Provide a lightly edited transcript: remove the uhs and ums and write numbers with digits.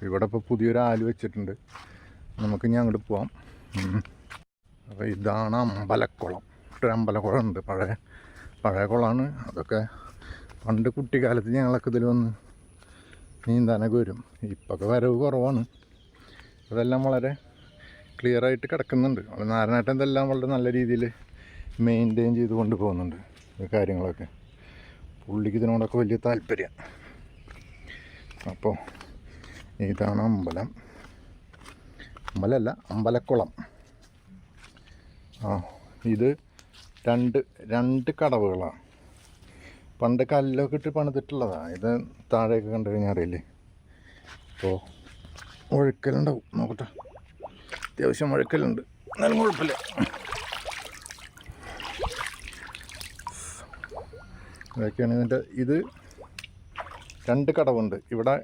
ഇവിടെ ഇപ്പോൾ പുതിയൊരു ആല് വെച്ചിട്ടുണ്ട്. നമുക്ക് ഇനി അങ്ങോട്ട് പോവാം. അപ്പോൾ ഇതാണ് അമ്പലക്കുളം. ഒരു അമ്പലക്കുളം ഉണ്ട്, പഴയ കുളമാണ്. അതൊക്കെ പണ്ട് കുട്ടിക്കാലത്ത് ഞങ്ങളൊക്കെ ഇതിൽ വന്ന് നീന്താനൊക്കെ വരും. ഇപ്പൊക്കെ വരവ് കുറവാണ്. അതെല്ലാം വളരെ ക്ലിയറായിട്ട് കിടക്കുന്നുണ്ട്. നാരായണേട്ടൻ ഇതെല്ലാം വളരെ നല്ല രീതിയിൽ മെയിൻറ്റെയിൻ ചെയ്ത് കൊണ്ട് പോകുന്നുണ്ട് കാര്യങ്ങളൊക്കെ. പുള്ളിക്ക് ഇതിനോടൊക്കെ വലിയ താല്പര്യം. അപ്പോൾ ഇതാണ് അമ്പലമല്ല, അമ്പലക്കുളം. ഇത് രണ്ട് കടവുകളാണ്. പണ്ട് കല്ലൊക്കെ ഇട്ട് പണിതിട്ടുള്ളതാണ്. ഇത് താഴെയൊക്കെ കണ്ടു കഴിഞ്ഞാൽ അറിയില്ലേ. അപ്പോൾ ഒഴുക്കലുണ്ടാവും, നോക്കട്ടെ. അത്യാവശ്യം ഒഴുക്കലുണ്ട്, എന്നാലും കുഴപ്പമില്ല. ഇതൊക്കെയാണ് ഇതിൻ്റെ. ഇത് രണ്ട് കടവുണ്ട്. ഇവിടെ